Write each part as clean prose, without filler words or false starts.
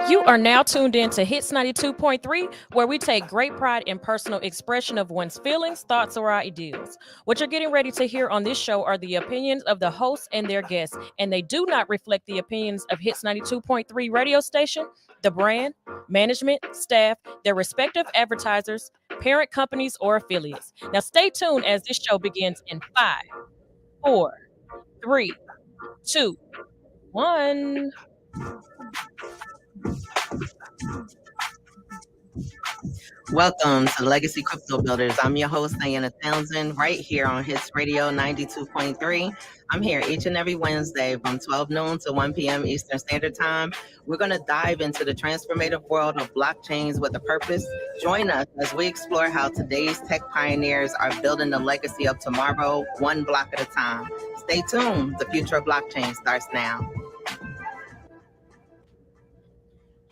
You are now tuned in to Hits 92.3, where we take great pride in personal expression of one's feelings, thoughts, or ideals. What you're getting ready to hear on this show are the opinions of the hosts and their guests, and they do not reflect the opinions of Hits 92.3 radio station, the brand, management, staff, their respective advertisers, parent companies, or affiliates. Now, stay tuned as this show begins in 5, 4, 3, 2, 1. Welcome to Legacy Crypto Builders. I'm your host, Diana Townsend, right here on Hits Radio 92.3. I'm here each and every Wednesday from 12 noon to 1 p.m. Eastern Standard Time. We're going to dive into the transformative world of blockchains with a purpose. Join us as we explore how today's tech pioneers are building the legacy of tomorrow, one block at a time. Stay tuned. The future of blockchain starts now.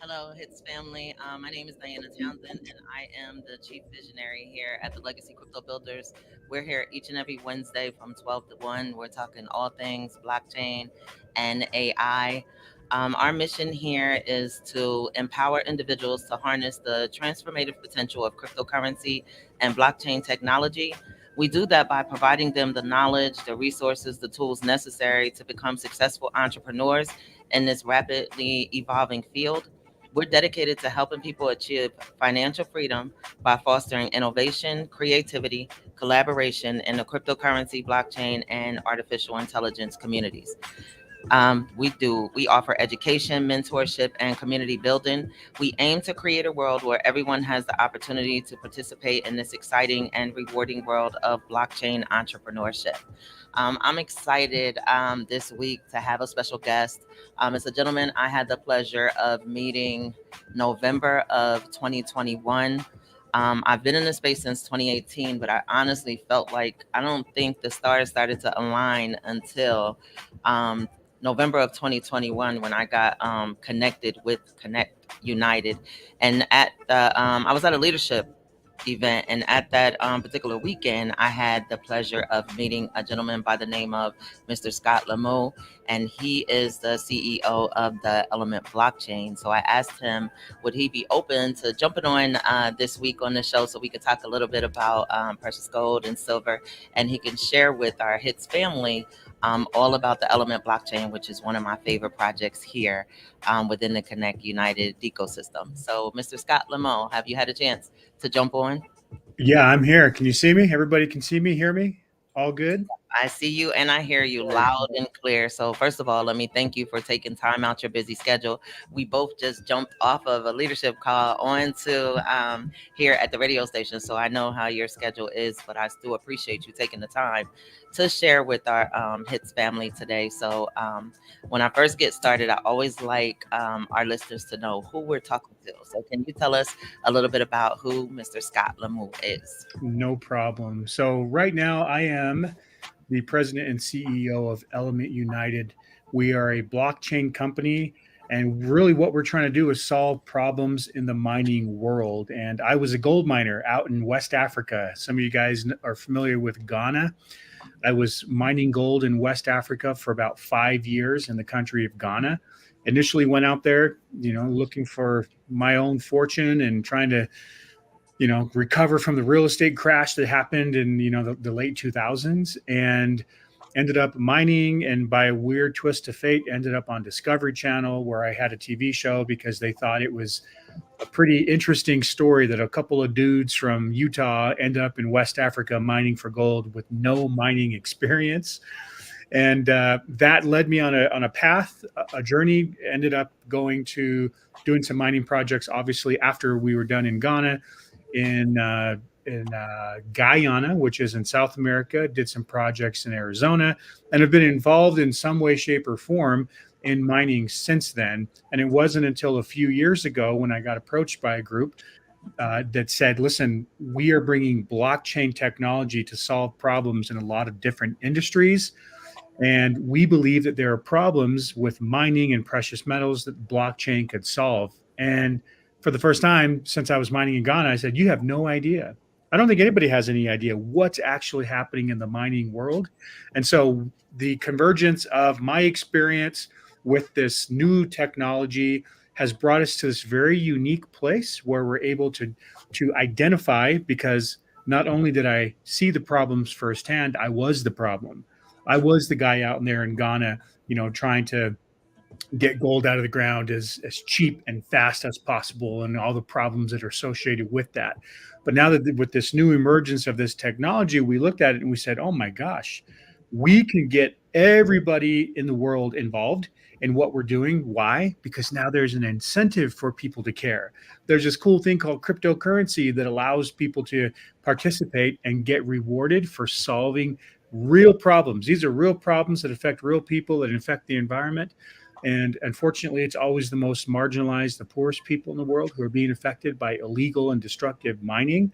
Hello, Hits family. My name is Diana Townsend, and I am the chief visionary here at the Legacy Crypto Builders. We're here each and every Wednesday from 12 to 1. We're talking all things blockchain and AI. Our mission here is to empower individuals to harness the transformative potential of cryptocurrency and blockchain technology. We do that by providing them the knowledge, the resources, the tools necessary to become successful entrepreneurs in this rapidly evolving field. We're dedicated to helping people achieve financial freedom by fostering innovation, creativity, collaboration in the cryptocurrency, blockchain, and artificial intelligence communities. We offer education, mentorship, and community building. We aim to create a world where everyone has the opportunity to participate in this exciting and rewarding world of blockchain entrepreneurship. I'm excited this week to have a special guest. It's a gentleman I had the pleasure of meeting November of 2021. I've been in this space since 2018, but I honestly felt like I don't think the stars started to align until November of 2021 when I got connected with Connect United. And at the I was at a leadership event, and at that particular weekend I had the pleasure of meeting a gentleman by the name of Mr. Scott Lomu, and he is the CEO of the Element blockchain. So I asked him would he be open to jumping on this week on the show so we could talk a little bit about precious gold and silver, and he can share with our Hits family all about the Element blockchain, which is one of my favorite projects here within the Connect United ecosystem. So Mr. Scott Lomu, have you had a chance to jump on? Yeah, I'm here. Can you see me? Everybody can see me, hear me? All good? I see you and I hear you loud and clear. So first of all, let me thank you for taking time out your busy schedule. We both just jumped off of a leadership call onto here at the radio station. So I know how your schedule is, but I still appreciate you taking the time to share with our Hits family today. So when I first get started, I always like our listeners to know who we're talking to. So can you tell us a little bit about who Mr. Scott Lomu is? No problem. So right now I am the president and CEO of Element United. We are a blockchain company, and really what we're trying to do is solve problems in the mining world. And I was a gold miner out in West Africa. Some of you guys are familiar with Ghana. I was mining gold in West Africa for about 5 years in the country of Ghana. Initially went out there, looking for my own fortune and trying to recover from the real estate crash that happened in, the late 2000s, and ended up mining, and by a weird twist of fate, ended up on Discovery Channel, where I had a TV show because they thought it was a pretty interesting story that a couple of dudes from Utah ended up in West Africa mining for gold with no mining experience. And that led me on a path, a journey. Ended up going to doing some mining projects, obviously, after we were done in Ghana. In Guyana, which is in South America, did some projects in Arizona, and have been involved in some way, shape, or form in mining since then. And it wasn't until a few years ago when I got approached by a group that said, listen, we are bringing blockchain technology to solve problems in a lot of different industries. And we believe that there are problems with mining and precious metals that blockchain could solve. And for the first time since I was mining in Ghana, I said, you have no idea. I don't think anybody has any idea what's actually happening in the mining world. And so the convergence of my experience with this new technology has brought us to this very unique place where we're able to identify, because not only did I see the problems firsthand, I was the problem. I was the guy out there in Ghana, trying to get gold out of the ground as cheap and fast as possible, and all the problems that are associated with that. But now that with this new emergence of this technology, we looked at it and we said, oh my gosh, we can get everybody in the world involved in what we're doing. Why? Because now there's an incentive for people to care. There's this cool thing called cryptocurrency that allows people to participate and get rewarded for solving real problems. These are real problems that affect real people, that affect the environment. And unfortunately, it's always the most marginalized, the poorest people in the world who are being affected by illegal and destructive mining.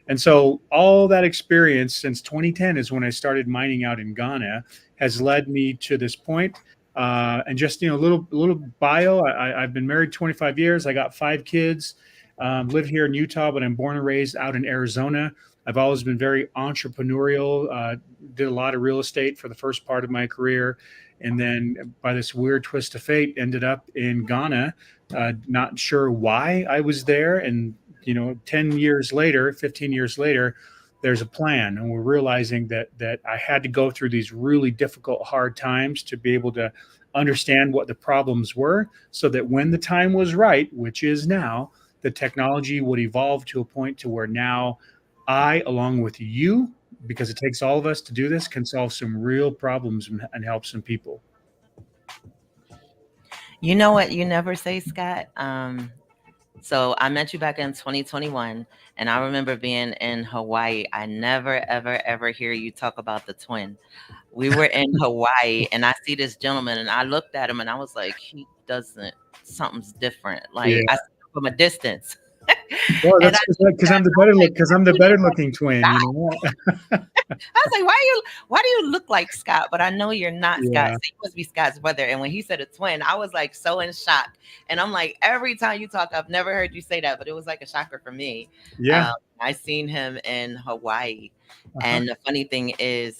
And so all that experience since 2010 is when I started mining out in Ghana, has led me to this point. And just, a little bio. I've been married 25 years. I got 5 kids. Live here in Utah, but I'm born and raised out in Arizona. I've always been very entrepreneurial. Did a lot of real estate for the first part of my career, and then by this weird twist of fate, ended up in Ghana. Not sure why I was there, and 10 years later, 15 years later, there's a plan, and we're realizing that I had to go through these really difficult, hard times to be able to understand what the problems were, so that when the time was right, which is now, the technology would evolve to a point to where now I, along with you, because it takes all of us to do this, can solve some real problems and help some people. You know what you never say, Scott? So I met you back in 2021, and I remember being in Hawaii. I never, ever, ever hear you talk about the twin. We were in Hawaii, and I see this gentleman, and I looked at him, and I was like, he doesn't, something's different. Yeah. Like I see him from a distance. Well, And that's I because I'm the better look because I'm the better looking twin. You know what? I was like, why do you look like Scott? But I know you're not Scott. Yeah. So you must be Scott's brother. And when he said a twin, I was like so in shock. And I'm like, every time you talk, I've never heard you say that, but it was like a shocker for me. Yeah. I seen him in Hawaii. Uh-huh. And the funny thing is,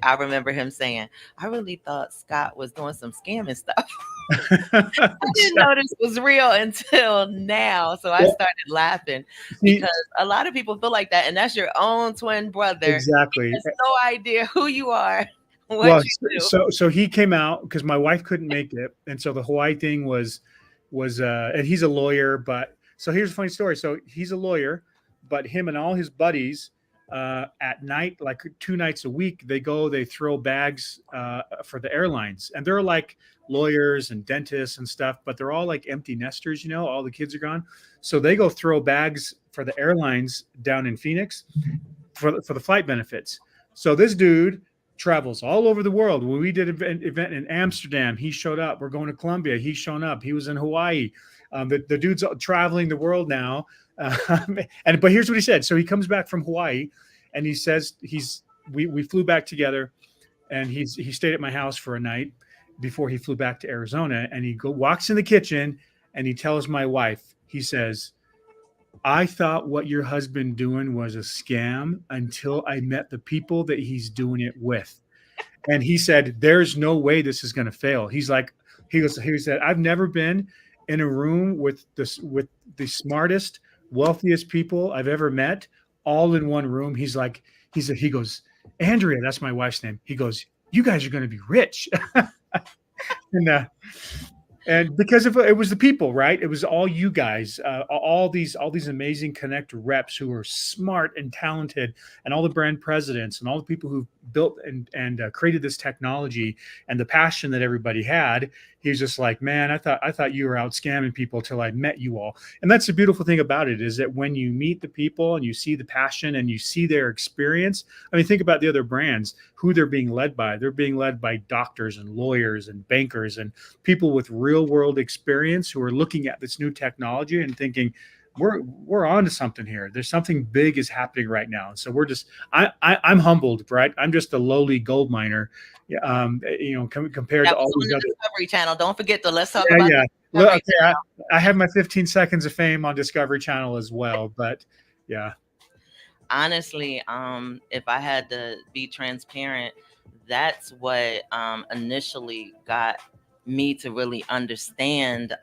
I remember him saying, I really thought Scott was doing some scamming stuff. I didn't know this was real until now. So I Well, started laughing see, because a lot of people feel like that. And that's your own twin brother. He exactly. has no idea who you are, what Well, you do. so he came out because my wife couldn't make it, and so the Hawaii thing was and he's a lawyer, but so here's a funny story. So he's a lawyer, but him and all his buddies at night, like 2 nights a week, they throw bags for the airlines, and they're like lawyers and dentists and stuff, but they're all like empty nesters, all the kids are gone, so they go throw bags for the airlines down in Phoenix for the flight benefits. So this dude travels all over the world. When we did an event in Amsterdam, he showed up. We're going to Colombia, he's shown up. He was in Hawaii. The dude's traveling the world now. But here's what he said. So he comes back from Hawaii, and he says we flew back together, and he stayed at my house for a night before he flew back to Arizona. And he walks in the kitchen, and he tells my wife, he says, I thought what your husband doing was a scam until I met the people that he's doing it with. And he said, there's no way this is going to fail. He said, I've never been in a room with the smartest, wealthiest people I've ever met, all in one room. He goes, Andrea, that's my wife's name. He goes, you guys are going to be rich. and because it was the people, right? It was all you guys, all these amazing Connect reps who are smart and talented, and all the brand presidents and all the people who built and created this technology, and the passion that everybody had. He was just like, man, I thought you were out scamming people till I met you all. And that's the beautiful thing about it, is that when you meet the people and you see the passion and you see their experience. I mean, think about the other brands, who they're being led by. They're being led by doctors and lawyers and bankers and people with real world experience who are looking at this new technology and thinking, we're on to something here. There's something big is happening right now. And so I'm humbled, right? I'm just a lowly gold miner, compared That to was all on these the other. Discovery Channel. Don't forget to let's talk Yeah, about yeah. the Well, Discovery okay, Channel. I have my 15 seconds of fame on Discovery Channel as well, but yeah. Honestly, if I had to be transparent, that's what initially got me to really understand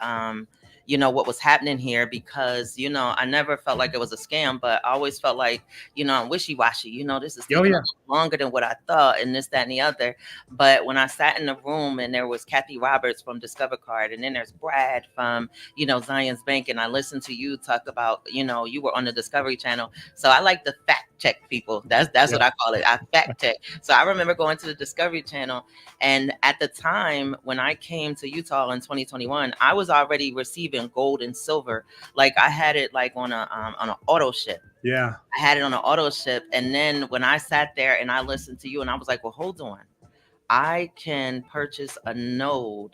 what was happening here, because I never felt like it was a scam, but I always felt like, I'm wishy-washy. This is Oh taking a yeah, little longer than what I thought, and this, that, and the other. But when I sat in the room and there was Kathy Roberts from Discover Card, and then there's Brad from, Zion's Bank, and I listened to you talk about, you were on the Discovery Channel. So I like to fact check people. That's yeah, what I call it. I fact check. So I remember going to the Discovery Channel, and at the time when I came to Utah in 2021, I was already receiving gold and silver. Like I had it like on an auto ship. yeah, I had it on an auto ship, and then when I sat there and I listened to you, and I was like, well, hold on. I can purchase a node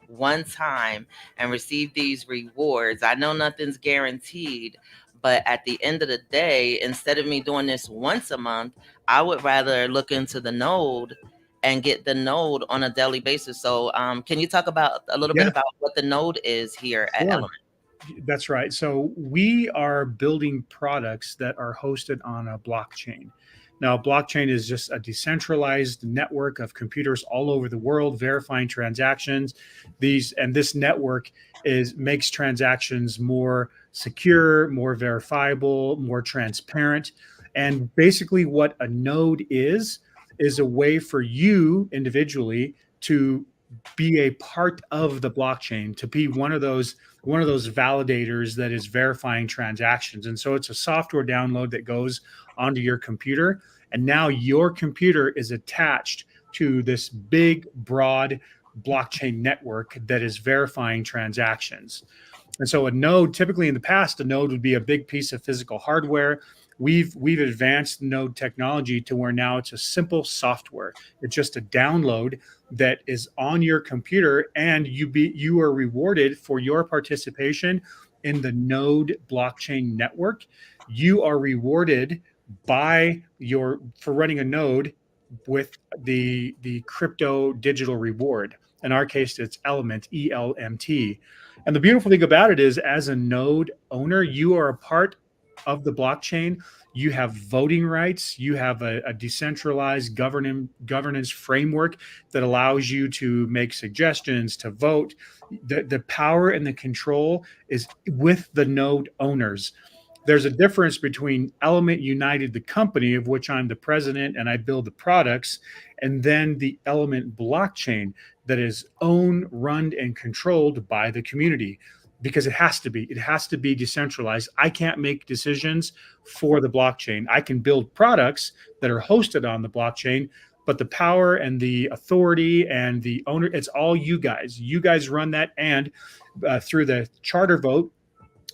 one time and receive these rewards. I know nothing's guaranteed, but at the end of the day, instead of me doing this once a month, I would rather look into the node and get the node on a daily basis. So, can you talk about a little bit yeah. about what the node is here at Sure. Element? That's right. So we are building products that are hosted on a blockchain. Now, blockchain is just a decentralized network of computers all over the world verifying transactions. This network is makes transactions more secure, more verifiable, more transparent. And basically what a node is a way for you individually to be a part of the blockchain, to be one of those validators that is verifying transactions. And so it's a software download that goes onto your computer. And now your computer is attached to this big, broad blockchain network that is verifying transactions. And so a node, typically in the past, a node would be a big piece of physical hardware. We've advanced node technology to where now it's a simple software. It's just a download that is on your computer, and you are rewarded for your participation in the node blockchain network. You are rewarded by your for running a node with the crypto digital reward. In our case, it's Element, ELMT. And the beautiful thing about it is, as a node owner, you are a part of the blockchain. You have voting rights. You have a decentralized governance framework that allows you to make suggestions, to vote. The power and the control is with the node owners. There's a difference between Element United, the company of which I'm the president and I build the products, and then the Element blockchain that is owned, run, and controlled by the community, because it has to be. It has to be decentralized. I can't make decisions for the blockchain. I can build products that are hosted on the blockchain, but the power and the authority and the owner, it's all you guys. You guys run that. And through the charter vote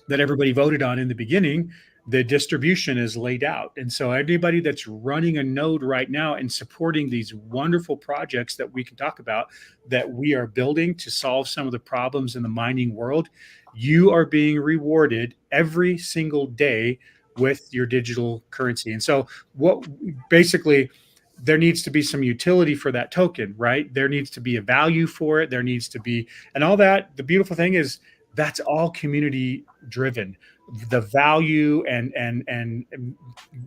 that everybody voted on in the beginning, the distribution is laid out. And so anybody that's running a node right now and supporting these wonderful projects that we can talk about, that we are building to solve some of the problems in the mining world, you are being rewarded every single day with your digital currency. And so what basically, there needs to be some utility for that token, right? There needs to be a value for it. There needs to be, and all that. The beautiful thing is that's all community driven. The value and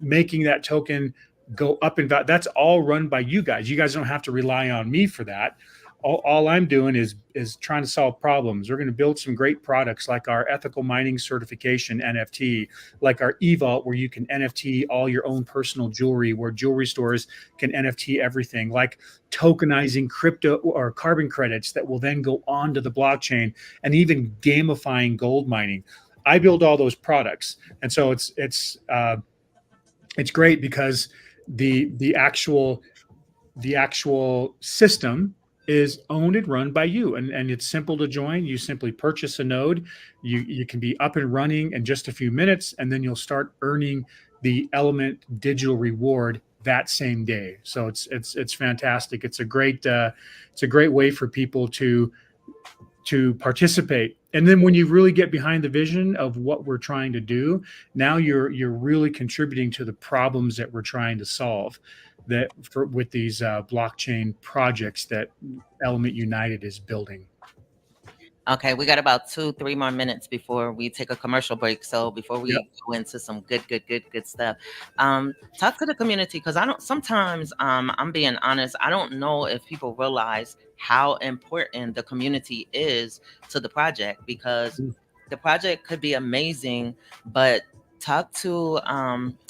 making that token go up in value, that's all run by you guys. You guys don't have to rely on me for that. All I'm doing is trying to solve problems. We're going to build some great products like our ethical mining certification NFT, like our eVault, where you can NFT all your own personal jewelry, where jewelry stores can NFT everything, like tokenizing crypto or carbon credits that will then go onto the blockchain, and even gamifying gold mining. I build all those products, and so it's great because the actual system is owned and run by you, and it's simple to join. You simply purchase a node. You can be up and running in just a few minutes, and then you'll start earning the Element digital reward that same day. So it's fantastic. It's a great way for people to participate. And then when you really get behind the vision of what we're trying to do, now you're really contributing to the problems that we're trying to solve, with these blockchain projects that Element United is building. Okay, we got about 2, 3 more minutes before we take a commercial break. So before Yep. we go into some good stuff, talk to the community because I don't. Sometimes, I'm being honest. I don't know if people realize how important the community is to the project because the project could be amazing, but talk to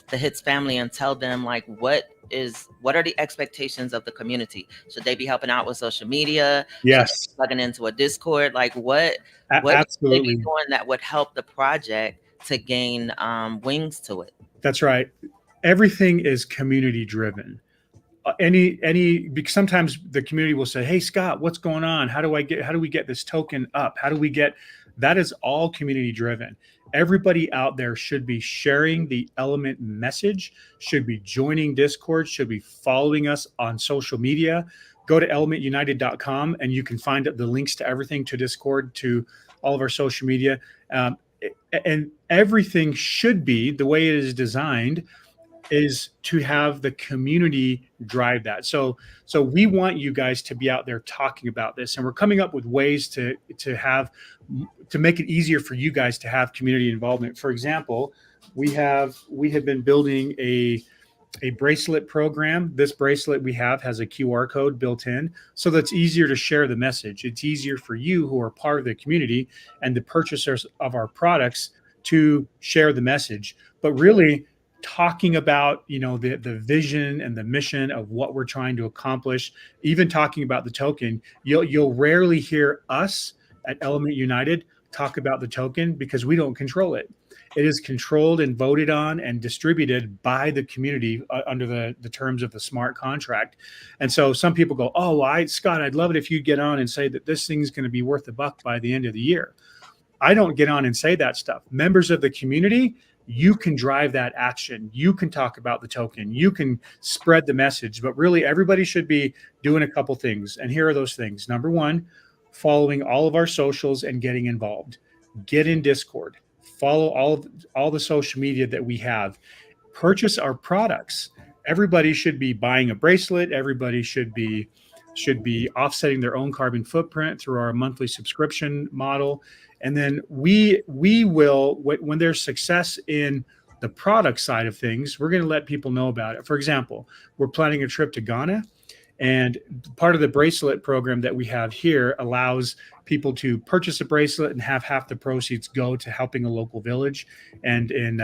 the Hits family and tell them like what are the expectations of the community? Should they be helping out with social media? Should they Yes. be plugging into a Discord? Like what should they be Absolutely. doing that would help the project to gain wings to it? That's right. Everything is community driven. Any because sometimes the community will say, hey Scott, what's going on? How do we get this token up? How do we get that? Is all community driven. Everybody out there should be sharing the element message, should be joining Discord, should be following us on social media. Go to elementunited.com and you can find the links to everything, to Discord, to all of our social media. um, and everything should be the way it is designed, is to have the community drive that. So we want you guys to be out there talking about this, and we're coming up with ways to make it easier for you guys to have community involvement. For example, we have been building a bracelet program. This bracelet we have has a QR code built in, so that's easier to share the message. It's easier for you who are part of the community and the purchasers of our products to share the message. But really, talking about the vision and the mission of what we're trying to accomplish, even talking about the token, you'll rarely hear us at Element United talk about the token because we don't control it. It is controlled and voted on and distributed by the community under the terms of the smart contract. And so some people go, oh, well, Scott, I'd love it if you'd get on and say that this thing's going to be worth a buck by the end of the year. I don't get on and say that stuff. Members of the community, you can drive that action. You can talk about the token. You can spread the message. But really, everybody should be doing a couple things. And here are those things. Number one, following all of our socials and getting involved. Get in Discord. Follow all the social media that we have. Purchase our products. Everybody should be buying a bracelet. Everybody should be offsetting their own carbon footprint through our monthly subscription model. And then we will, when there's success in the product side of things, we're going to let people know about it. For example, we're planning a trip to Ghana, and part of the bracelet program that we have here allows people to purchase a bracelet and have half the proceeds go to helping a local village and in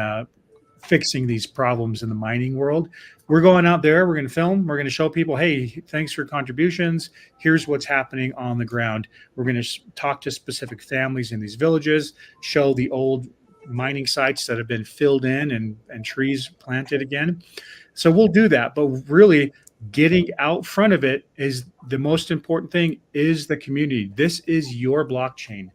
fixing these problems in the mining world. We're going out there, we're going to film, we're going to show people, hey, thanks for contributions. Here's what's happening on the ground. We're going to talk to specific families in these villages, show the old mining sites that have been filled in and trees planted again. So we'll do that. But really, getting out front of it is the most important thing, is the community. This is your blockchain.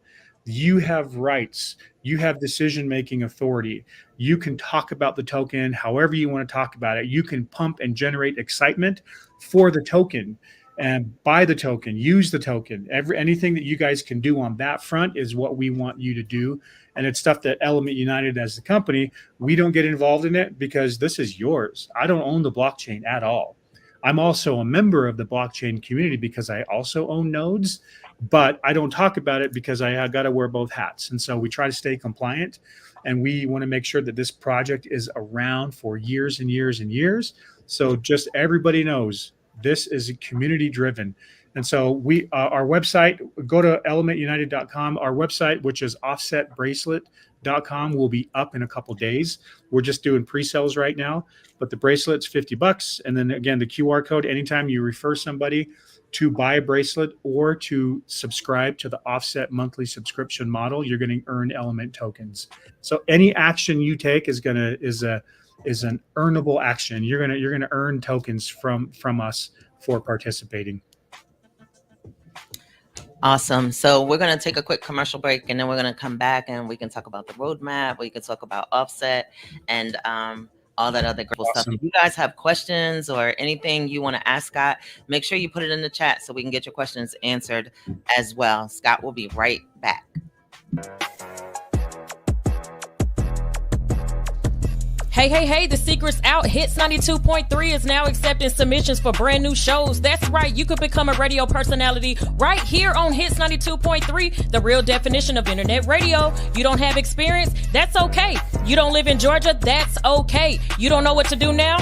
You have rights. You have decision-making authority. You can talk about the token however you want to talk about it. You can pump and generate excitement for the token and buy the token, use the token. Anything that you guys can do on that front is what we want you to do. And it's stuff that Element United as the company, we don't get involved in it because this is yours. I don't own the blockchain at all. I'm also a member of the blockchain community because I also own nodes, but I don't talk about it because I got to wear both hats. And so we try to stay compliant, and we want to make sure that this project is around for years and years and years. So just everybody knows this is community driven. And so our website, go to elementunited.com. Our website, which is offsetbracelet.com, will be up in a couple days. We're just doing pre-sales right now, but the bracelet's $50. And then again, the QR code, anytime you refer somebody to buy a bracelet or to subscribe to the offset monthly subscription model, you're going to earn element tokens. So any action you take is an earnable action. You're gonna earn tokens from us for participating. Awesome. So we're going to take a quick commercial break, and then we're going to come back and we can talk about the roadmap. We can talk about offset and all that other cool stuff. If you guys have questions or anything you want to ask Scott, make sure you put it in the chat so we can get your questions answered as well. Scott will be right back. Hey, the secret's out. Hits 92.3 is now accepting submissions for brand new shows. That's right, you could become a radio personality right here on Hits 92.3, the real definition of internet radio. You don't have experience? That's okay. You don't live in Georgia? That's okay. You don't know what to do now?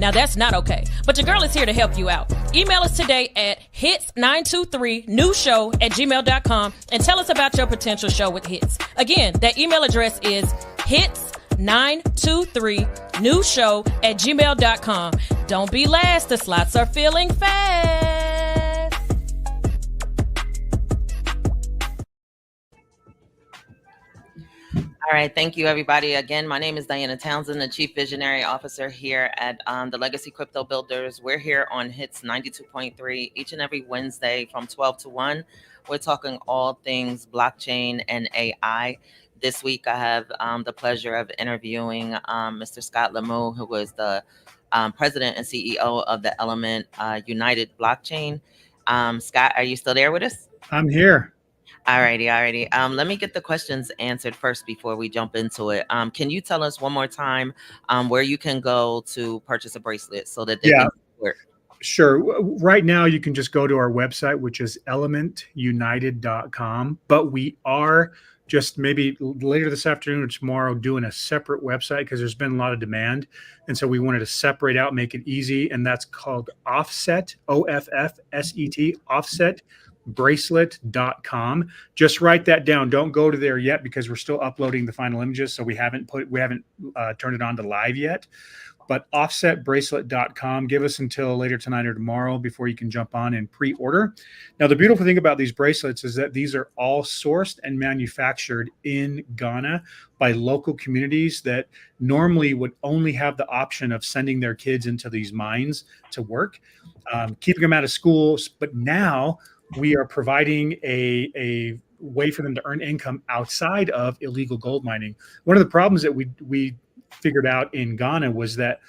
Now that's not okay. But your girl is here to help you out. Email us today at hits923newshow@gmail.com and tell us about your potential show with Hits. Again, that email address is hits923newshow@gmail.com. Don't be last. The slots are filling fast. All right, thank you, everybody. Again, my name is Diana Townsend, the Chief Visionary Officer here at the Legacy Crypto Builders. We're here on Hits 92.3 each and every Wednesday from 12 to 1. We're talking all things blockchain and AI. This week, I have the pleasure of interviewing Mr. Scott Lomu, who is the President and CEO of the Element United blockchain. Scott, are you still there with us? I'm here. Alrighty. Let me get the questions answered first before we jump into it. Can you tell us one more time where you can go to purchase a bracelet so that they can work? Sure. Right now, you can just go to our website, which is elementunited.com. But we are just maybe later this afternoon or tomorrow doing a separate website because there's been a lot of demand. And so we wanted to separate out, make it easy. And that's called Offset, OFFSET, offsetbracelet.com. Just write that down. Don't go to there yet because we're still uploading the final images. So we haven't turned it on to live yet. But offsetbracelet.com. Give us until later tonight or tomorrow before you can jump on and pre-order. Now, the beautiful thing about these bracelets is that these are all sourced and manufactured in Ghana by local communities that normally would only have the option of sending their kids into these mines to work, keeping them out of schools. But now we are providing a way for them to earn income outside of illegal gold mining. One of the problems that we figured out in Ghana was that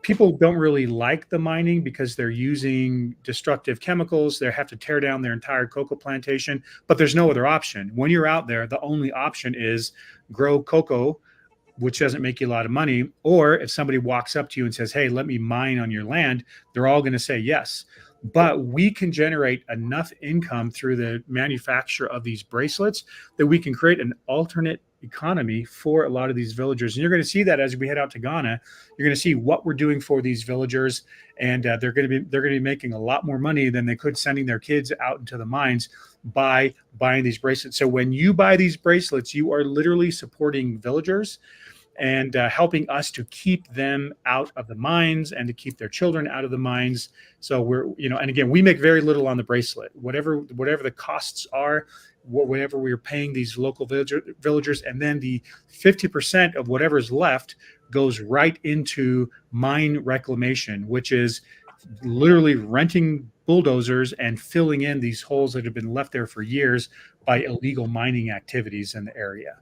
people don't really like the mining because they're using destructive chemicals. They have to tear down their entire cocoa plantation, but there's no other option. When you're out there, the only option is grow cocoa, which doesn't make you a lot of money. Or if somebody walks up to you and says, hey, let me mine on your land, they're all going to say yes. But we can generate enough income through the manufacture of these bracelets that we can create an alternate economy for a lot of these villagers. And you're going to see that as we head out to Ghana. You're going to see what we're doing for these villagers, and they're going to be making a lot more money than they could sending their kids out into the mines by buying these bracelets. So when you buy these bracelets, you are literally supporting villagers and helping us to keep them out of the mines and to keep their children out of the mines. So we're, and again, we make very little on the bracelet. Whatever the costs are, whatever we're paying these local villagers, and then the 50% of whatever's left goes right into mine reclamation, which is literally renting bulldozers and filling in these holes that have been left there for years by illegal mining activities in the area.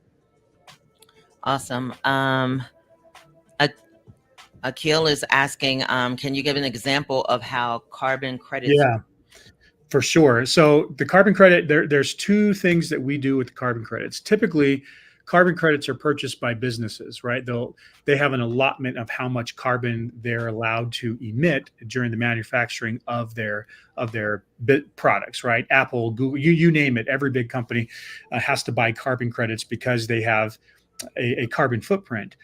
Awesome. Akil is asking, can you give an example of how carbon credits? Yeah, for sure. So the carbon credit, there's two things that we do with the carbon credits. Typically, carbon credits are purchased by businesses, right? They have an allotment of how much carbon they're allowed to emit during the manufacturing of their products, right? Apple, Google, you name it. Every big company has to buy carbon credits because they have a carbon footprint.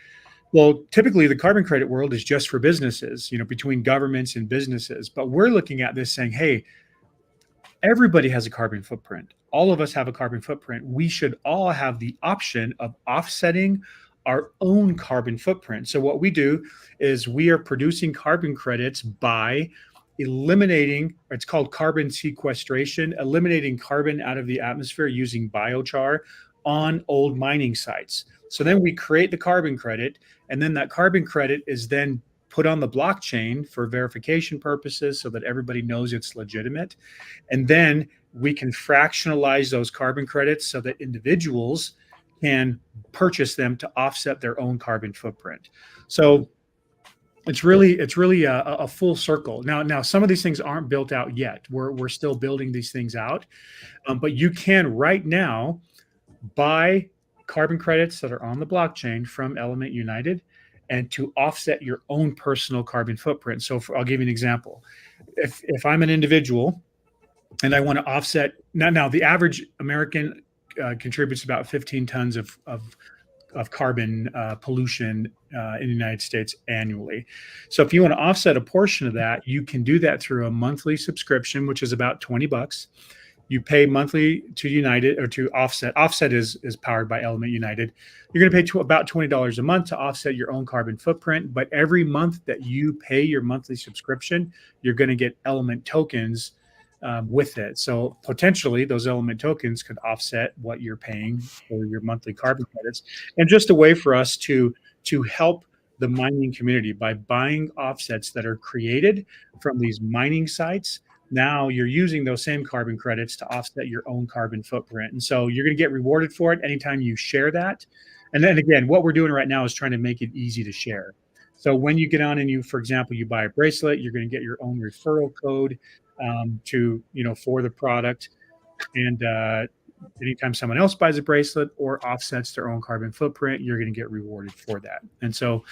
Well, typically the carbon credit world is just for businesses, between governments and businesses. But we're looking at this saying, hey, everybody has a carbon footprint. All of us have a carbon footprint. We should all have the option of offsetting our own carbon footprint. So what we do is we are producing carbon credits by eliminating, it's called carbon sequestration, eliminating carbon out of the atmosphere using biochar on old mining sites. So then we create the carbon credit, and then that carbon credit is then put on the blockchain for verification purposes so that everybody knows it's legitimate. And then we can fractionalize those carbon credits so that individuals can purchase them to offset their own carbon footprint. So it's really a full circle. Now some of these things aren't built out yet. We're still building these things out, but you can right now buy carbon credits that are on the blockchain from Element United, and to offset your own personal carbon footprint. So I'll give you an example. If I'm an individual and I want to offset now the average American contributes about 15 tons of carbon pollution in the United States annually. So if you want to offset a portion of that, you can do that through a monthly subscription, which is about $20. You pay monthly to United or to Offset. Offset is powered by Element United. You're going to pay about $20 a month to offset your own carbon footprint. But every month that you pay your monthly subscription, you're going to get Element tokens with it. So potentially those Element tokens could offset what you're paying for your monthly carbon credits, and just a way for us to help the mining community by buying offsets that are created from these mining sites. Now you're using those same carbon credits to offset your own carbon footprint. And so you're going to get rewarded for it anytime you share that. And then again, what we're doing right now is trying to make it easy to share. So when you get on and you, for example, you buy a bracelet, you're going to get your own referral code for the product. And anytime someone else buys a bracelet or offsets their own carbon footprint, you're going to get rewarded for that. And so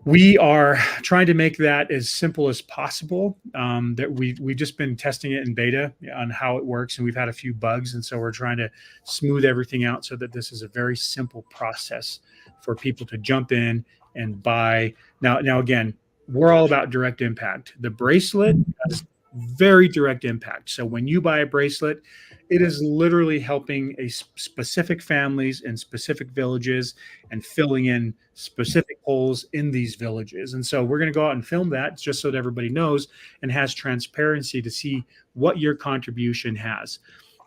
we are trying to make that as simple as possible. That we've just been testing it in beta on how it works, and we've had a few bugs, and so we're trying to smooth everything out so that this is a very simple process for people to jump in and buy. Now again, we're all about direct impact. The bracelet has very direct impact. So when you buy a bracelet, it is literally helping a specific families in specific villages and filling in specific holes in these villages. And so we're going to go out and film that just so that everybody knows and has transparency to see what your contribution has.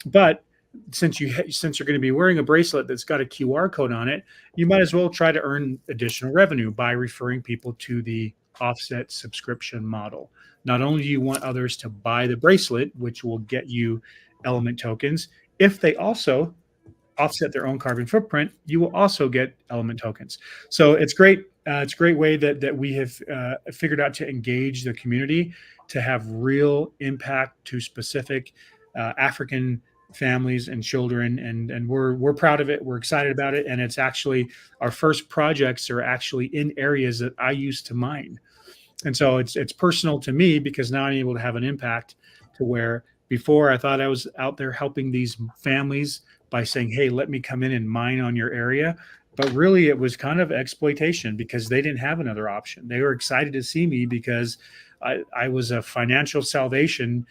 But since you're going to be wearing a bracelet that's got a QR code on it, you might as well try to earn additional revenue by referring people to the offset subscription model. Not only do you want others to buy the bracelet, which will get you Element tokens, if they also offset their own carbon footprint, you will also get Element tokens. So it's great. It's a great way that we have figured out to engage the community, to have real impact to specific African families and children, and we're proud of it. We're excited about it, and it's actually our first projects are actually in areas that I used to mine, and so it's personal to me because now I'm able to have an impact to where before I thought I was out there helping these families by saying, hey, let me come in and mine on your area. But really it was kind of exploitation because they didn't have another option. They were excited to see me because I was a financial salvation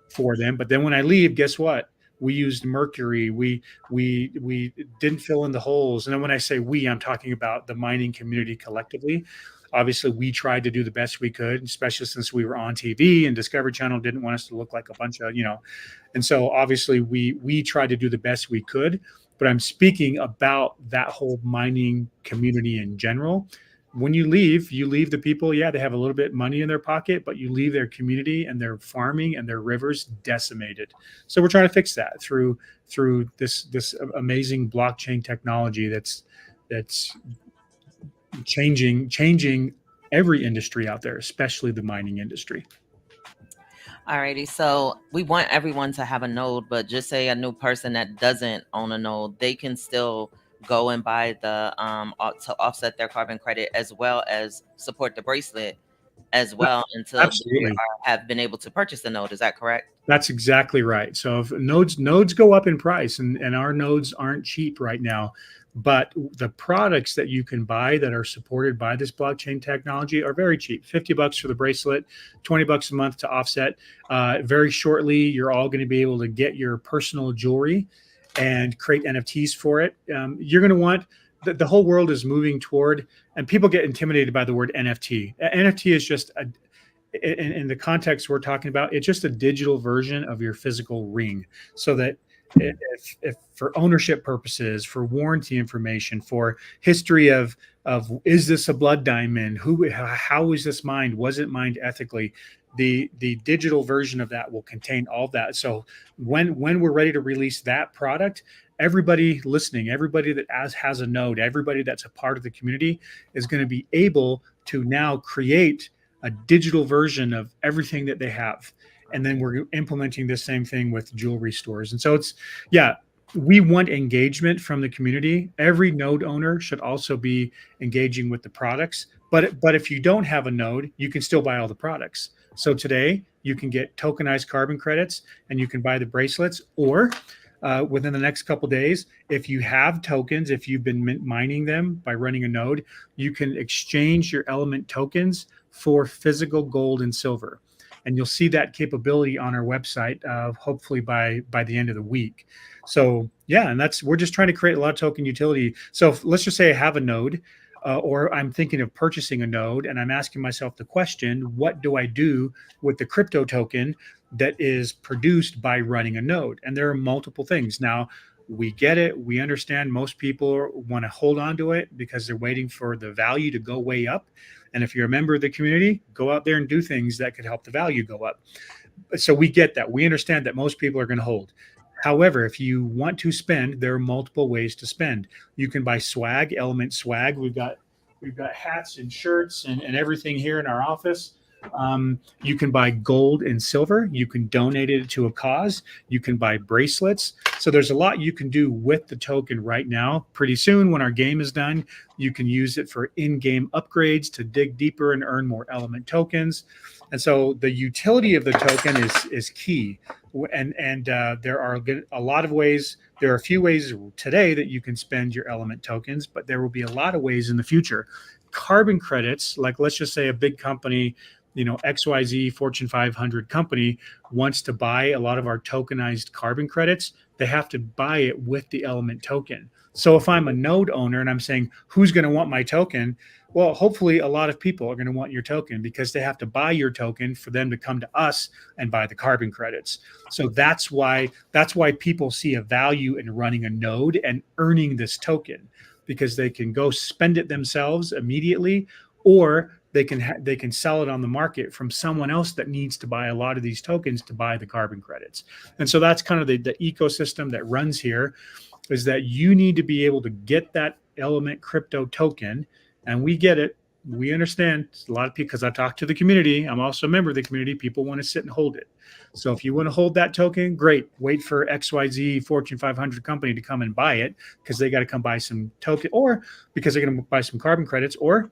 for them. But then when I leave, guess what? We used mercury. We didn't fill in the holes. And then when I say we, I'm talking about the mining community collectively. Obviously, we tried to do the best we could, especially since we were on TV and Discovery Channel didn't want us to look like a bunch of, and so obviously we tried to do the best we could. But I'm speaking about that whole mining community in general. When you leave the people, yeah, they have a little bit of money in their pocket, but you leave their community and their farming and their rivers decimated. So we're trying to fix that through this amazing blockchain technology that's changing every industry out there, especially the mining industry. Alrighty, so we want everyone to have a node, but just say a new person that doesn't own a node, they can still go and buy the to offset their carbon credit as well as support the bracelet as well until Absolutely. they have been able to purchase the node. Is that correct? That's exactly right. So if nodes go up in price, and our nodes aren't cheap right now, but the products that you can buy that are supported by this blockchain technology are very cheap. $50 for the bracelet, $20 a month to offset. Very shortly, you're all going to be able to get your personal jewelry and create NFTs for it. You're going to want the whole world is moving toward, and people get intimidated by the word NFT. NFT is just in the context we're talking about, it's just a digital version of your physical ring, so that if for ownership purposes, for warranty information, for history of is this a blood diamond, how was this mined, was it mined ethically, the digital version of that will contain all of that. So when we're ready to release that product, everybody listening, everybody that has a node, everybody that's a part of the community is going to be able to now create a digital version of everything that they have. And then we're implementing the same thing with jewelry stores. And so we want engagement from the community. Every node owner should also be engaging with the products. But if you don't have a node, you can still buy all the products. So today you can get tokenized carbon credits and you can buy the bracelets, or within the next couple days, if you have tokens, if you've been mining them by running a node, you can exchange your element tokens for physical gold and silver. And you'll see that capability on our website, hopefully by the end of the week. So yeah, and we're just trying to create a lot of token utility. So let's just say I have a node, or I'm thinking of purchasing a node, and I'm asking myself the question, what do I do with the crypto token that is produced by running a node? And there are multiple things. Now, we get it. We understand most people want to hold on to it because they're waiting for the value to go way up. And if you're a member of the community, go out there and do things that could help the value go up. So we get that. We understand that most people are going to hold. However, if you want to spend, there are multiple ways to spend. You can buy swag, element swag. We've got hats and shirts and everything here in our office. You can buy gold and silver. You can donate it to a cause. You can buy bracelets. So there's a lot you can do with the token right now. Pretty soon, when our game is done, you can use it for in-game upgrades to dig deeper and earn more element tokens. And so the utility of the token is key. And there are a lot of ways. There are a few ways today that you can spend your element tokens, but there will be a lot of ways in the future. Carbon credits, like let's just say a big company, XYZ Fortune 500 company wants to buy a lot of our tokenized carbon credits, they have to buy it with the element token. So if I'm a node owner and I'm saying, who's going to want my token? Well, hopefully a lot of people are going to want your token because they have to buy your token for them to come to us and buy the carbon credits. So that's why people see a value in running a node and earning this token, because they can go spend it themselves immediately, or they can sell it on the market from someone else that needs to buy a lot of these tokens to buy the carbon credits. And so that's kind of the ecosystem that runs here, is that you need to be able to get that element crypto token. And we get it. We understand a lot of people, because I talk to the community. I'm also a member of the community. People want to sit and hold it. So if you want to hold that token, great. Wait for XYZ Fortune 500 company to come and buy it, because they got to come buy some token, or because they're going to buy some carbon credits, or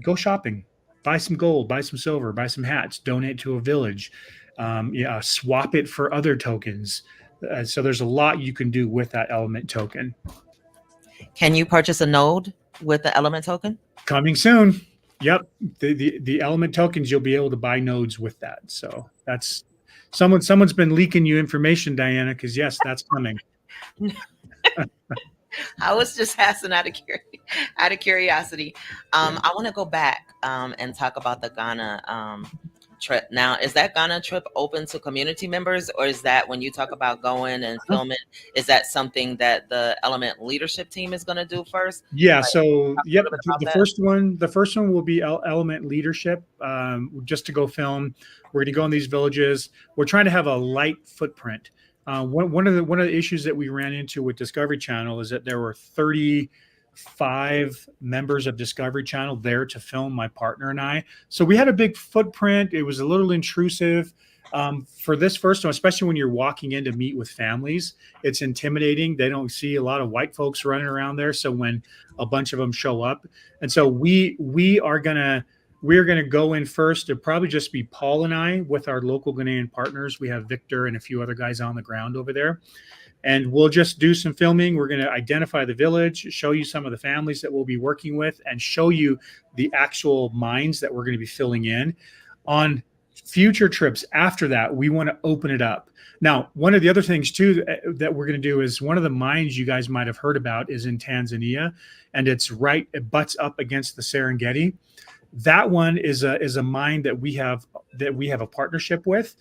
go shopping, buy some gold, buy some silver, buy some hats, donate to a village, swap it for other tokens. So there's a lot you can do with that element token. Can you purchase a node with the element token? Coming soon. Yep. The element tokens, you'll be able to buy nodes with that. So that's someone's been leaking you information, Diana, because yes, that's coming. I was just asking out of curiosity. I want to go back and talk about the Ghana trip. Now, is that Ghana trip open to community members, or is that, when you talk about going and filming, is that something that the Element leadership team is going to do first? Yeah. So yep, that. the first one will be Element leadership, just to go film. We're going to go in these villages. We're trying to have a light footprint. One of the issues that we ran into with Discovery Channel is that there were 35 members of Discovery Channel there to film my partner and I. So we had a big footprint. It was a little intrusive. For this first one, especially when you're walking in to meet with families, it's intimidating. They don't see a lot of white folks running around there. So when a bunch of them show up, and so we're gonna go in first. It'll probably just be Paul and I with our local Ghanaian partners. We have Victor and a few other guys on the ground over there. And we'll just do some filming. We're going to identify the village, show you some of the families that we'll be working with, and show you the actual mines that we're going to be filling in. On future trips after that, we want to open it up. Now, one of the other things too that we're going to do is, one of the mines you guys might have heard about is in Tanzania, and it butts up against the Serengeti. That one is a mine that we have a partnership with.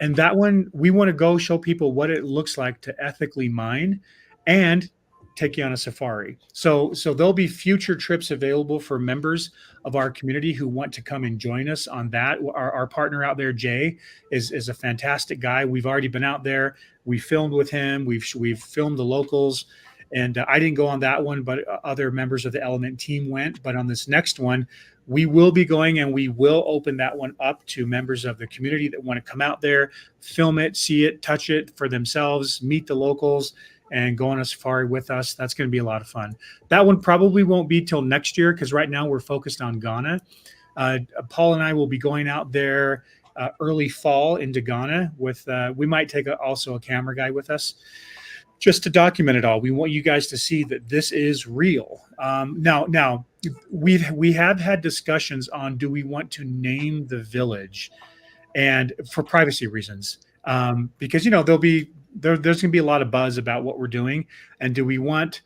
And that one, we want to go show people what it looks like to ethically mine and take you on a safari. So there'll be future trips available for members of our community who want to come and join us on that. Our partner out there, Jay, is a fantastic guy. We've already been out there. We filmed with him. We've filmed the locals. And I didn't go on that one, but other members of the Element team went. But on this next one, we will be going and we will open that one up to members of the community that want to come out there, film it, see it, touch it for themselves, meet the locals, and go on a safari with us. That's going to be a lot of fun. That one probably won't be till next year because right now we're focused on Ghana. Paul and I will be going out there early fall into Ghana with. We might take also a camera guy with us just to document it all. We want you guys to see that this is real. Now we have had discussions on do we want to name the village, and for privacy reasons, because there'll be there's going to be a lot of buzz about what we're doing, and do we want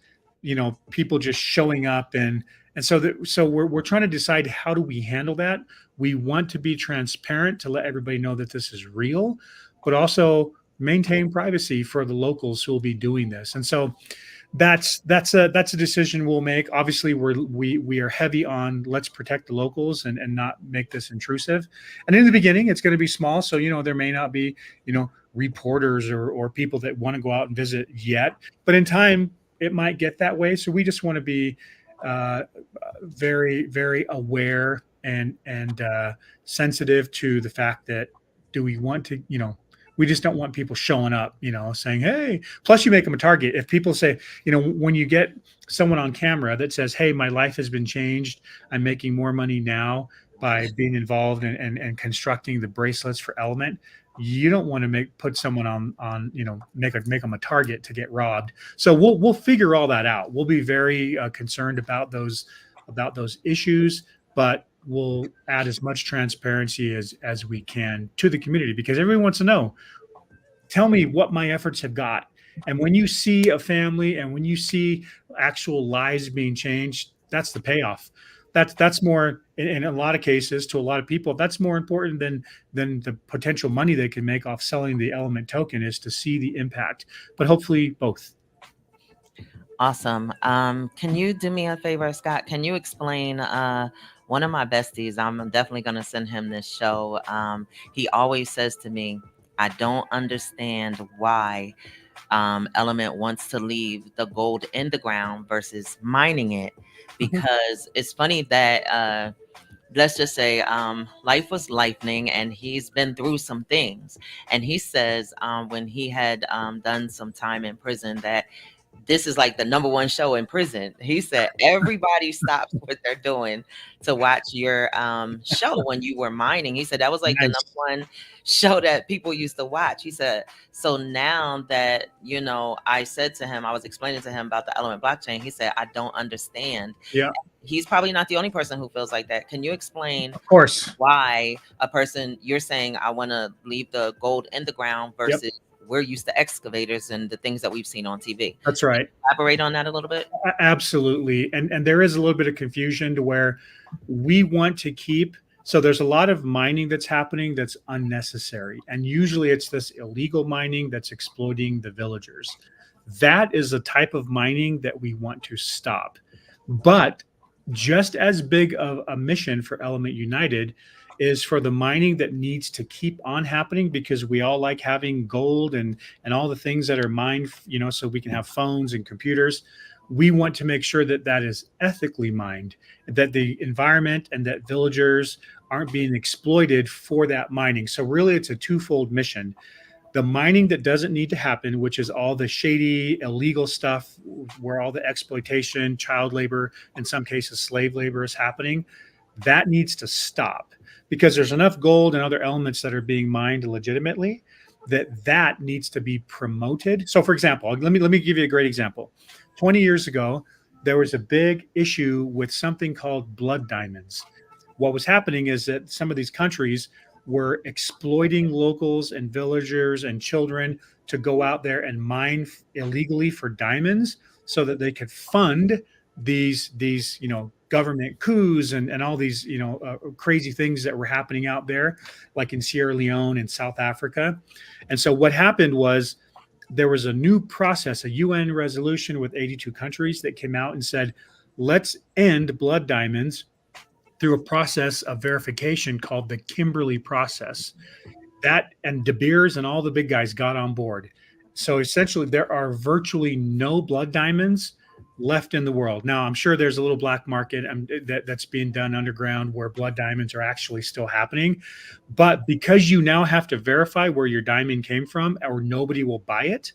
people just showing up and we're trying to decide how do we handle that. We want to be transparent to let everybody know that this is real, but also maintain privacy for the locals who will be doing this. And so that's a decision we'll make. Obviously, we are heavy on let's protect the locals and not make this intrusive. And in the beginning, it's going to be small, so there may not be reporters or people that want to go out and visit yet. But in time, it might get that way. So we just want to be uh, very very aware and sensitive to the fact that do we want to we just don't want people showing up, saying, hey, plus you make them a target. If people say, when you get someone on camera that says, hey, my life has been changed, I'm making more money now by being involved and constructing the bracelets for Element, you don't want to put someone on make them a target to get robbed. So we'll figure all that out. We'll be very concerned about those issues, but we'll add as much transparency as we can to the community because everyone wants to know, tell me what my efforts have got. And when you see a family and when you see actual lives being changed, that's the payoff. That's more in a lot of cases to a lot of people. That's more important than the potential money they can make off selling the Element token is to see the impact. But hopefully both. Awesome. Can you do me a favor, Scott? Can you explain one of my besties? I'm definitely going to send him this show. He always says to me, I don't understand why Element wants to leave the gold in the ground versus mining it. Because it's funny that let's just say life was lightning and he's been through some things. And he says when he had done some time in prison that this is like the number one show in prison. He said everybody stops what they're doing to watch your show when you were mining. He said that was like the Nice. number one show that people used to watch. He said, so now that, I said to him, I was explaining to him about the Element blockchain. He said, I don't understand. Yeah, He's probably not the only person who feels like that. Can you explain of course. why a person you're saying I want to leave the gold in the ground Yep, versus we're used to excavators and the things that we've seen on TV? that's right. Elaborate on that a little bit? Absolutely. And there is a little bit of confusion to where we want to keep. So there's a lot of mining that's happening that's unnecessary. And usually it's this illegal mining that's exploiting the villagers. That is a type of mining that we want to stop. But just as big of a mission for Element United is for the mining that needs to keep on happening because we all like having gold and all the things that are mined, so we can have phones and computers. We want to make sure that that is ethically mined, that the environment and that villagers aren't being exploited for that mining. So really it's a twofold mission. The mining that doesn't need to happen, which is all the shady, illegal stuff where all the exploitation, child labor, in some cases slave labor is happening, that needs to stop because there's enough gold and other elements that are being mined legitimately that needs to be promoted. So for example, let me give you a great example. 20 years ago, there was a big issue with something called blood diamonds. What was happening is that some of these countries were exploiting locals and villagers and children to go out there and mine illegally for diamonds so that they could fund these government coups and all these crazy things that were happening out there, like in Sierra Leone and South Africa. And so what happened was there was a new process, a UN resolution with 82 countries that came out and said, let's end blood diamonds through a process of verification called the Kimberley process. That and De Beers and all the big guys got on board. So essentially, there are virtually no blood diamonds left in the world. Now, I'm sure there's a little black market that's being done underground where blood diamonds are actually still happening. But because you now have to verify where your diamond came from, or nobody will buy it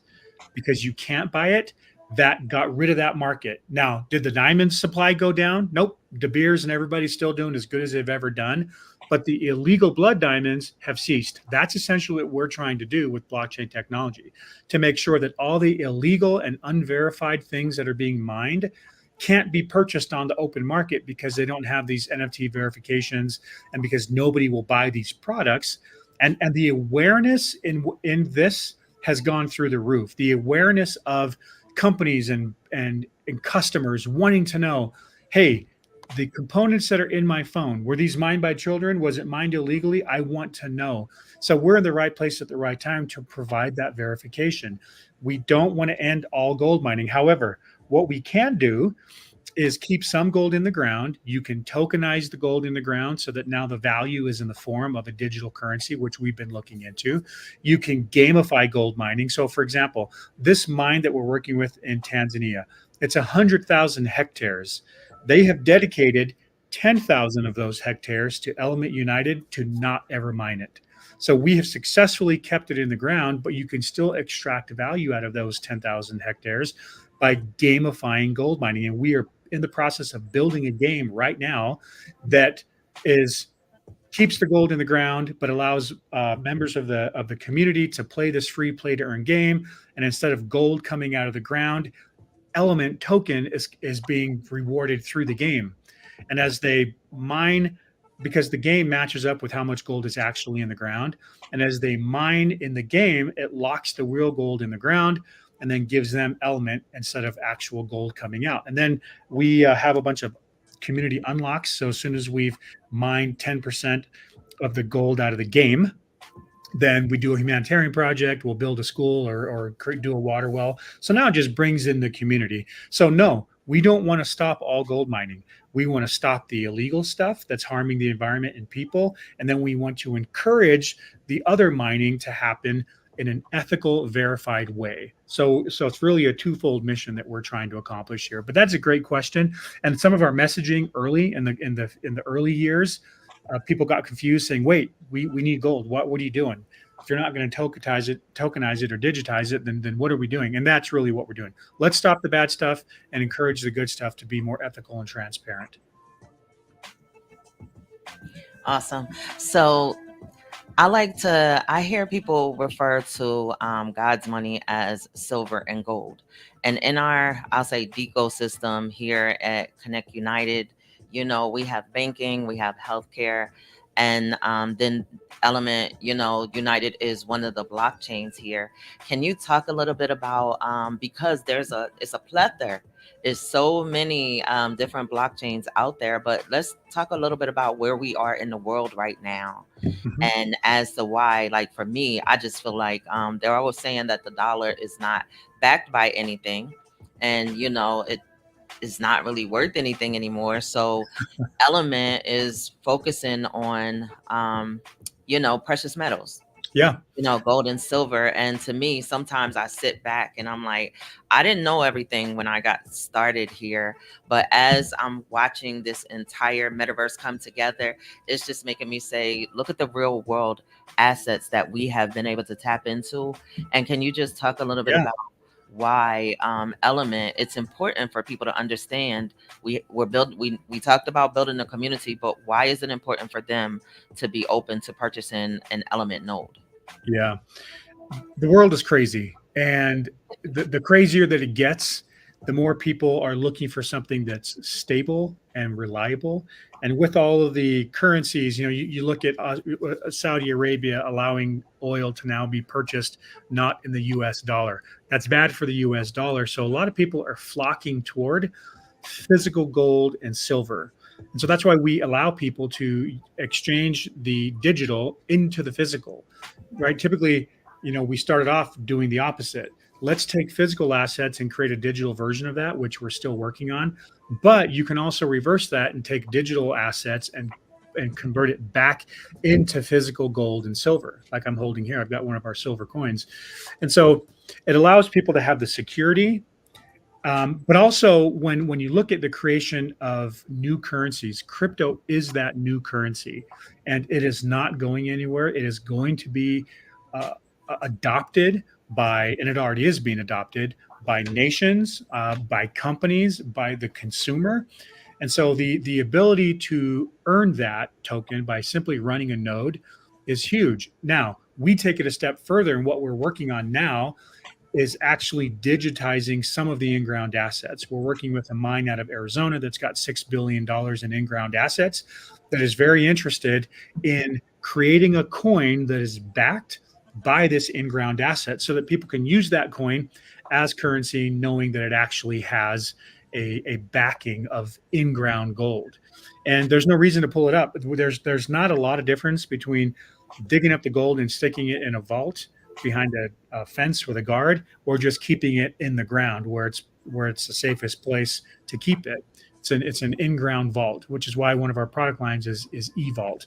because you can't buy it, that got rid of that market. Now, did the diamond supply go down? Nope. De Beers and everybody's still doing as good as they've ever done. But the illegal blood diamonds have ceased. That's essentially what we're trying to do with blockchain technology, to make sure that all the illegal and unverified things that are being mined can't be purchased on the open market because they don't have these NFT verifications and because nobody will buy these products. And the awareness in this has gone through the roof. The awareness of companies and customers wanting to know, hey, the components that are in my phone, were these mined by children? Was it mined illegally? I want to know. So we're in the right place at the right time to provide that verification. We don't want to end all gold mining. However, what we can do is keep some gold in the ground. You can tokenize the gold in the ground so that now the value is in the form of a digital currency, which we've been looking into. You can gamify gold mining. So, for example, this mine that we're working with in Tanzania, it's 100,000 hectares. They have dedicated 10,000 of those hectares to Element United to not ever mine it. So we have successfully kept it in the ground, but you can still extract value out of those 10,000 hectares by gamifying gold mining. And we are in the process of building a game right now that is keeps the gold in the ground, but allows members of the community to play this free play to earn game. And instead of gold coming out of the ground, element token is being rewarded through the game. And as they mine, because the game matches up with how much gold is actually in the ground, and as they mine in the game, it locks the real gold in the ground and then gives them element instead of actual gold coming out. And then we have a bunch of community unlocks. So as soon as we've mined 10% of the gold out of the game, then we do a humanitarian project, we'll build a school or do a water well. So now it just brings in the community. So no, we don't want to stop all gold mining. We want to stop the illegal stuff that's harming the environment and people. And then we want to encourage the other mining to happen in an ethical, verified way. So it's really a twofold mission that we're trying to accomplish here. But that's a great question. And some of our messaging early in the early years, people got confused, saying, "Wait, we need gold. What are you doing? If you're not going to tokenize it, or digitize it, then what are we doing?" And that's really what we're doing. Let's stop the bad stuff and encourage the good stuff to be more ethical and transparent. Awesome. So I hear people refer to God's money as silver and gold. And in our, I'll say, ecosystem here at Connect United, we have banking, we have healthcare, and then Element, United is one of the blockchains here. Can you talk a little bit about, because it's a plethora, there's so many different blockchains out there, but let's talk a little bit about where we are in the world right now. Mhm. And as to why, like for me, I just feel like they're always saying that the dollar is not backed by anything, and it is not really worth anything anymore. So Element is focusing on precious metals, Yeah, gold and silver. And to me, sometimes I sit back and I'm like, I didn't know everything when I got started here. But as I'm watching this entire metaverse come together, it's just making me say, look at the real world assets that we have been able to tap into. And can you just talk a little bit yeah. about why Element, it's important for people to understand? We talked about building a community, but why is it important for them to be open to purchasing an Element node? Yeah. The world is crazy. And the crazier that it gets, the more people are looking for something that's stable and reliable. And with all of the currencies, you look at Saudi Arabia allowing oil to now be purchased not in the US dollar. That's bad for the US dollar. So a lot of people are flocking toward physical gold and silver. And so that's why we allow people to exchange the digital into the physical, right? Typically, we started off doing the opposite. Let's take physical assets and create a digital version of that, which we're still working on. But you can also reverse that and take digital assets and convert it back into physical gold and silver, like I'm holding here. I've got one of our silver coins. And so it allows people to have the security But also, when you look at the creation of new currencies, crypto is that new currency, and it is not going anywhere. It is going to be uh, adopted by, and it already is being adopted by nations, by companies, by the consumer. And so the ability to earn that token by simply running a node is huge. Now we take it a step further, and what we're working on now is actually digitizing some of the in-ground assets. We're working with a mine out of Arizona that's got $6 billion in in-ground assets that is very interested in creating a coin that is backed by this in-ground asset so that people can use that coin as currency, knowing that it actually has a backing of in-ground gold. And there's no reason to pull it up. There's not a lot of difference between digging up the gold and sticking it in a vault behind a fence with a guard, or just keeping it in the ground where it's the safest place to keep it. It's an in-ground vault, which is why one of our product lines is eVault.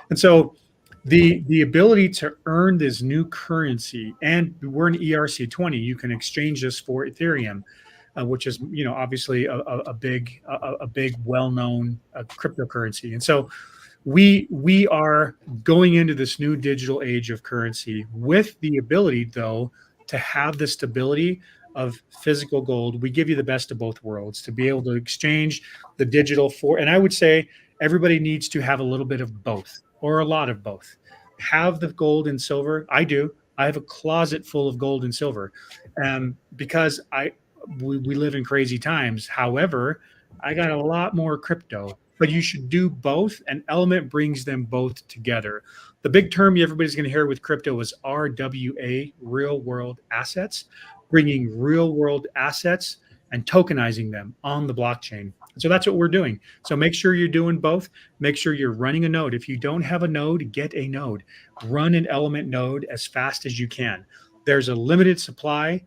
And so the ability to earn this new currency, and we're an ERC20, you can exchange this for Ethereum, which is obviously a big well-known cryptocurrency. And so we are going into this new digital age of currency with the ability, though, to have the stability of physical gold. We give you the best of both worlds to be able to exchange the digital for, and I would say everybody needs to have a little bit of both or a lot of both. Have the gold and silver. I do. I have a closet full of gold and silver, because we live in crazy times. However, I got a lot more crypto, but you should do both, and Element brings them both together. The big term everybody's going to hear with crypto is RWA, real world assets, bringing real world assets and tokenizing them on the blockchain. So that's what we're doing. So make sure you're doing both. Make sure you're running a node. If you don't have a node, get a node. Run an Element node as fast as you can. There's a limited supply.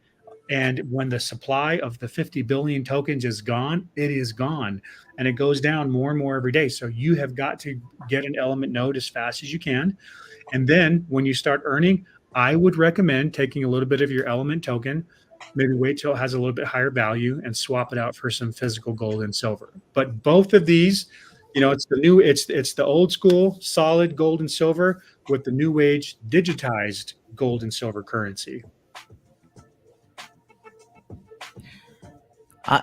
And when the supply of the 50 billion tokens is gone, it is gone. And it goes down more and more every day. So you have got to get an Element node as fast as you can. And then when you start earning, I would recommend taking a little bit of your Element token, maybe wait till it has a little bit higher value and swap it out for some physical gold and silver. But both of these, it's the old school solid gold and silver with the new age digitized gold and silver currency. Uh,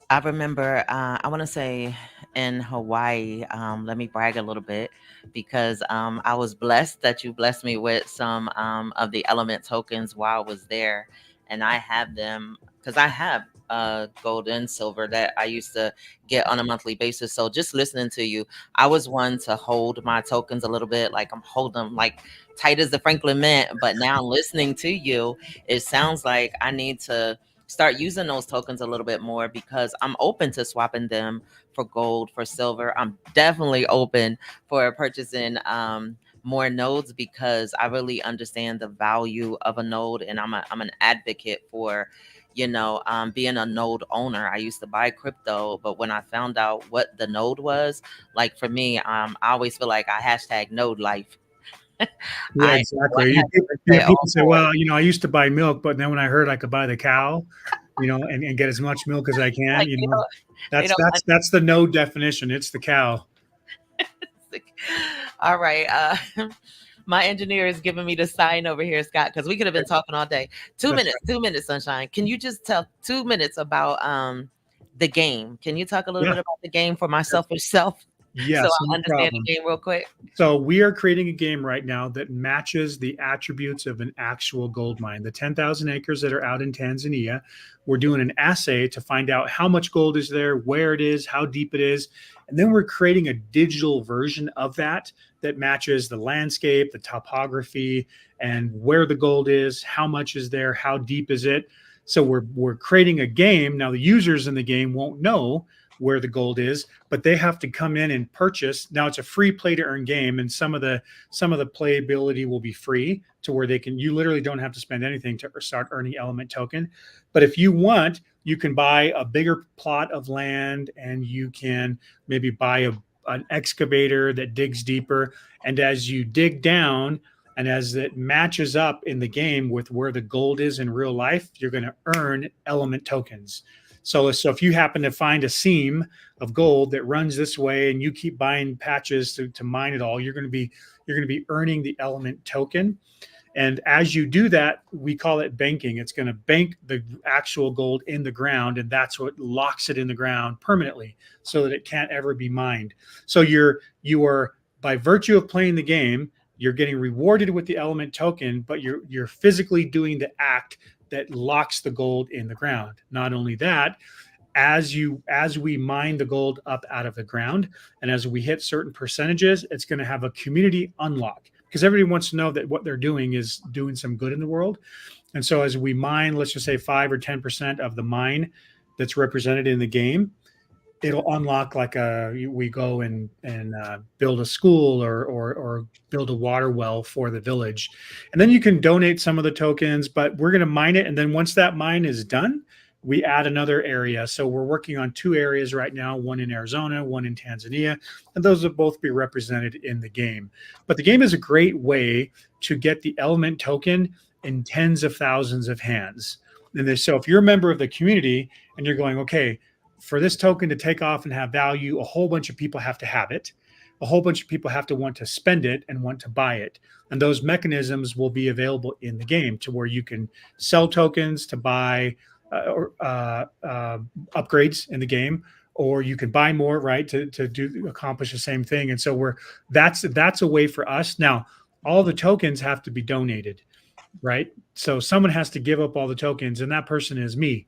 I remember, I want to say in Hawaii, let me brag a little bit because I was blessed that you blessed me with some of the Element tokens while I was there. And I have them because I have gold and silver that I used to get on a monthly basis. So just listening to you, I was one to hold my tokens a little bit, like I'm holding them like tight as the Franklin Mint. But now listening to you, it sounds like I need to start using those tokens a little bit more because I'm open to swapping them for gold, for silver. I'm definitely open for purchasing more nodes because I really understand the value of a node, and I'm an advocate for being a node owner. I used to buy crypto, but when I found out what the node was, like for me, I always feel like I hashtag node life. Yeah, I exactly. say, People oh say, boy, well, I used to buy milk, but then when I heard I could buy the cow, and get as much milk as I can, like you that's know, that's the no definition. It's the cow. all right. My engineer is giving me the sign over here, Scott, because we could have been talking all day. Two That's minutes, 2 minutes, Sunshine. Can you just tell 2 minutes about the game? Can you talk a little Yeah. bit about the game for my selfish self so Yes, I no understand problem. the game real quick? So we are creating a game right now that matches the attributes of an actual gold mine. The 10,000 acres that are out in Tanzania, we're doing an assay to find out how much gold is there, where it is, how deep it is. And then we're creating a digital version of that that matches the landscape, the topography, and where the gold is, how much is there, how deep is it. So we're creating a game. Now the users in the game won't know where the gold is, but they have to come in and purchase. Now it's a free play to earn game, and some of the playability will be free to where you literally don't have to spend anything to start earning Element token. But if you want, you can buy a bigger plot of land, and you can maybe buy an excavator that digs deeper. And as you dig down, and as it matches up in the game with where the gold is in real life, you're going to earn Element tokens. So if you happen to find a seam of gold that runs this way and you keep buying patches to mine it all, you're going to be earning the element token. And as you do that, we call it banking. It's going to bank the actual gold in the ground, and that's what locks it in the ground permanently so that it can't ever be mined. So you are, by virtue of playing the game, you're getting rewarded with the element token, but you're physically doing the act that locks the gold in the ground. Not only that, as we mine the gold up out of the ground, and as we hit certain percentages, it's going to have a community unlock, because everybody wants to know that what they're doing is doing some good in the world. And so as we mine, let's just say 5 or 10% of the mine that's represented in the game, it'll unlock like we go and build a school or build a water well for the village. And then you can donate some of the tokens, but we're going to mine it. And then once that mine is done, we add another area. So we're working on 2 areas right now, one in Arizona, one in Tanzania, and those will both be represented in the game. But the game is a great way to get the element token in tens of thousands of hands. And so if you're a member of the community and you're going, okay, for this token to take off and have value, a whole bunch of people have to have it. A whole bunch of people have to want to spend it and want to buy it. And those mechanisms will be available in the game to where you can sell tokens to buy upgrades in the game, or you can buy more, right, to accomplish the same thing. And so that's a way for us. Now, all the tokens have to be donated, right? So someone has to give up all the tokens, and that person is me.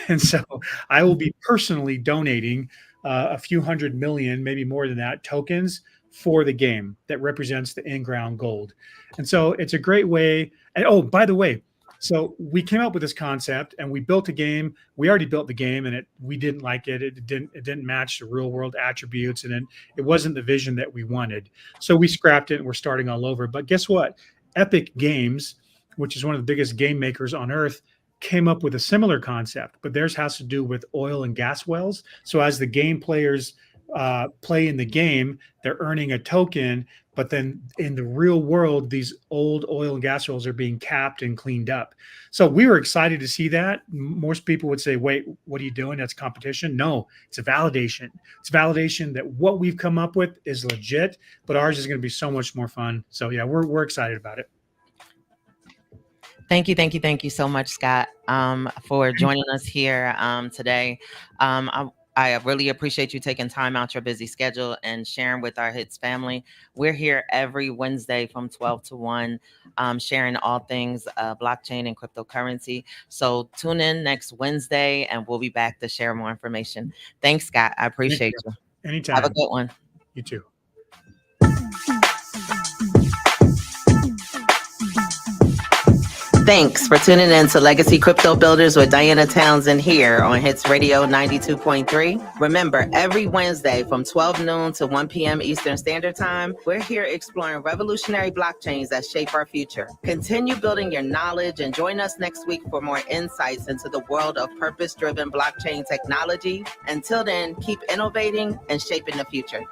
And so I will be personally donating a few 100 million, maybe more than that, tokens for the game that represents the in-ground gold. And so it's a great way. And oh, by the way, so we came up with this concept and we built a game. We already built the game, and we didn't like it. It didn't match the real world attributes, and it wasn't the vision that we wanted. So we scrapped it and we're starting all over. But guess what? Epic Games, which is one of the biggest game makers on earth, came up with a similar concept, but theirs has to do with oil and gas wells. So as the game players play in the game, they're earning a token, but then in the real world, these old oil and gas wells are being capped and cleaned up. So we were excited to see that. Most people would say, wait, what are you doing? That's competition. No, it's a validation. It's validation that what we've come up with is legit, but ours is going to be so much more fun. So yeah, we're excited about it. Thank you so much, Scott, for joining us here today. I really appreciate you taking time out your busy schedule and sharing with our HITS family. We're here every Wednesday from 12 to 1, sharing all things blockchain and cryptocurrency. So tune in next Wednesday and we'll be back to share more information. Thanks, Scott. I appreciate you. Anytime. Have a good one. You too. Thanks for tuning in to Legacy Crypto Builders with Diana Townsend here on Hits Radio 92.3. Remember, every Wednesday from 12 noon to 1 p.m. Eastern Standard Time, we're here exploring revolutionary blockchains that shape our future. Continue building your knowledge and join us next week for more insights into the world of purpose-driven blockchain technology. Until then, keep innovating and shaping the future.